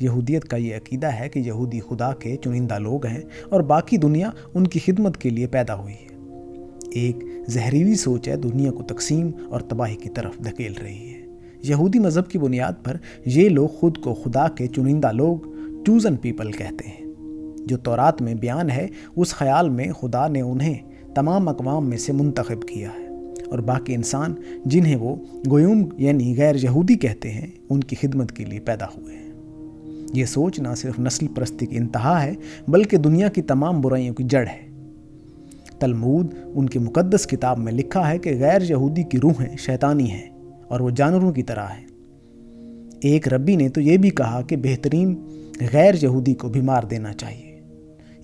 یہودیت کا یہ عقیدہ ہے کہ یہودی خدا کے چنندہ لوگ ہیں اور باقی دنیا ان کی خدمت کے لیے پیدا ہوئی ہے۔ ایک زہریلی سوچ ہے دنیا کو تقسیم اور تباہی کی طرف دھکیل رہی ہے۔ یہودی مذہب کی بنیاد پر یہ لوگ خود کو خدا کے چنندہ لوگ چوزن پیپل کہتے ہیں۔ جو تورات میں بیان ہے اس خیال میں خدا نے انہیں تمام اقوام میں سے منتخب کیا ہے اور باقی انسان جنہیں وہ گویوم یعنی غیر یہودی کہتے ہیں ان کی خدمت کے لیے پیدا ہوئے ہیں۔ یہ سوچ نہ صرف نسل پرستی کی انتہا ہے بلکہ دنیا کی تمام برائیوں کی جڑ ہے۔ تلمود ان کی مقدس کتاب میں لکھا ہے کہ غیر یہودی کی روحیں شیطانی ہیں اور وہ جانوروں کی طرح ہیں۔ ایک ربی نے تو یہ بھی کہا کہ بہترین غیر یہودی کو بھی مار دینا چاہیے۔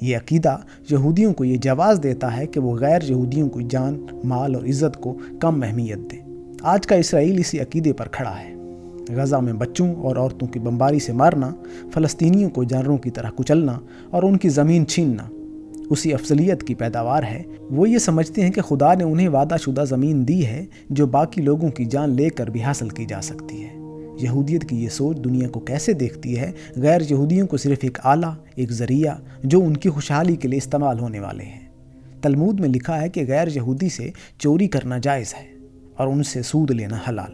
یہ عقیدہ یہودیوں کو یہ جواز دیتا ہے کہ وہ غیر یہودیوں کی جان، مال اور عزت کو کم اہمیت دیں۔ آج کا اسرائیل اسی عقیدے پر کھڑا ہے۔ غزہ میں بچوں اور عورتوں کی بمباری سے مارنا، فلسطینیوں کو جانوروں کی طرح کچلنا اور ان کی زمین چھیننا اسی افضلیت کی پیداوار ہے۔ وہ یہ سمجھتے ہیں کہ خدا نے انہیں وعدہ شدہ زمین دی ہے جو باقی لوگوں کی جان لے کر بھی حاصل کی جا سکتی ہے۔ یہودیت کی یہ سوچ دنیا کو کیسے دیکھتی ہے؟ غیر یہودیوں کو صرف ایک آلہ، ایک ذریعہ جو ان کی خوشحالی کے لیے استعمال ہونے والے ہیں۔ تلمود میں لکھا ہے کہ غیر یہودی سے چوری کرنا جائز ہے اور ان سے سود لینا حلال،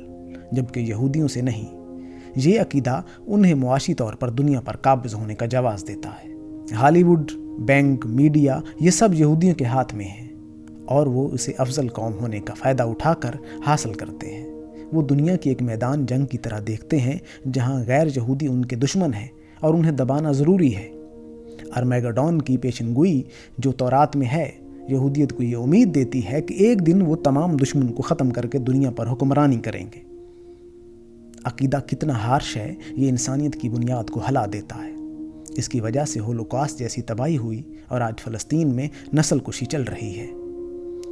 جبکہ یہودیوں سے نہیں۔ یہ عقیدہ انہیں معاشی طور پر دنیا پر قابض ہونے کا جواز دیتا ہے۔ ہالی ووڈ، بینک، میڈیا یہ سب یہودیوں کے ہاتھ میں ہیں اور وہ اسے افضل قوم ہونے کا فائدہ اٹھا کر حاصل کرتے ہیں۔ وہ دنیا کی ایک میدان جنگ کی طرح دیکھتے ہیں جہاں غیر یہودی ان کے دشمن ہیں اور انہیں دبانا ضروری ہے۔ ارمیگڈون کی پیشن گوئی جو تورات میں ہے یہودیت کو یہ امید دیتی ہے کہ ایک دن وہ تمام دشمن کو ختم کر کے دنیا پر حکمرانی کریں گے۔ عقیدہ کتنا ہارش ہے یہ انسانیت کی بنیاد کو ہلا دیتا ہے۔ اس کی وجہ سے ہولوکاسٹ جیسی تباہی ہوئی اور آج فلسطین میں نسل کشی چل رہی ہے۔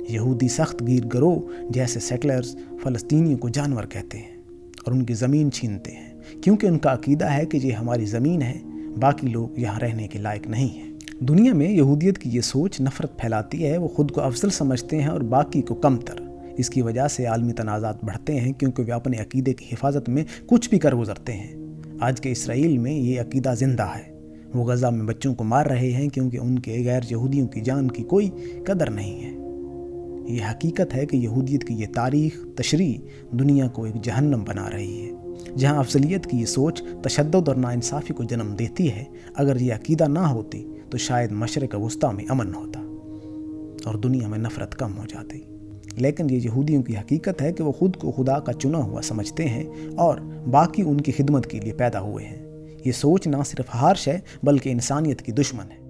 یہودی سخت گیر گروہ جیسے سیٹلرز فلسطینیوں کو جانور کہتے ہیں اور ان کی زمین چھینتے ہیں کیونکہ ان کا عقیدہ ہے کہ یہ ہماری زمین ہے، باقی لوگ یہاں رہنے کے لائق نہیں ہیں۔ دنیا میں یہودیت کی یہ سوچ نفرت پھیلاتی ہے۔ وہ خود کو افضل سمجھتے ہیں اور باقی کو کمتر۔ اس کی وجہ سے عالمی تنازعات بڑھتے ہیں کیونکہ وہ اپنے عقیدے کی حفاظت میں کچھ بھی کر گزرتے ہیں۔ آج کے اسرائیل میں یہ عقیدہ زندہ ہے۔ وہ غزہ میں بچوں کو مار رہے ہیں کیونکہ ان کے غیر یہودیوں کی جان کی کوئی قدر نہیں ہے۔ یہ حقیقت ہے کہ یہودیت کی یہ تاریخ تشریح دنیا کو ایک جہنم بنا رہی ہے جہاں افضلیت کی یہ سوچ تشدد اور ناانصافی کو جنم دیتی ہے۔ اگر یہ عقیدہ نہ ہوتی تو شاید مشرق وسطیٰ میں امن ہوتا اور دنیا میں نفرت کم ہو جاتی۔ لیکن یہ یہودیوں کی حقیقت ہے کہ وہ خود کو خدا کا چنا ہوا سمجھتے ہیں اور باقی ان کی خدمت کے لیے پیدا ہوئے ہیں۔ یہ سوچ نہ صرف ہارش ہے بلکہ انسانیت کی دشمن ہے۔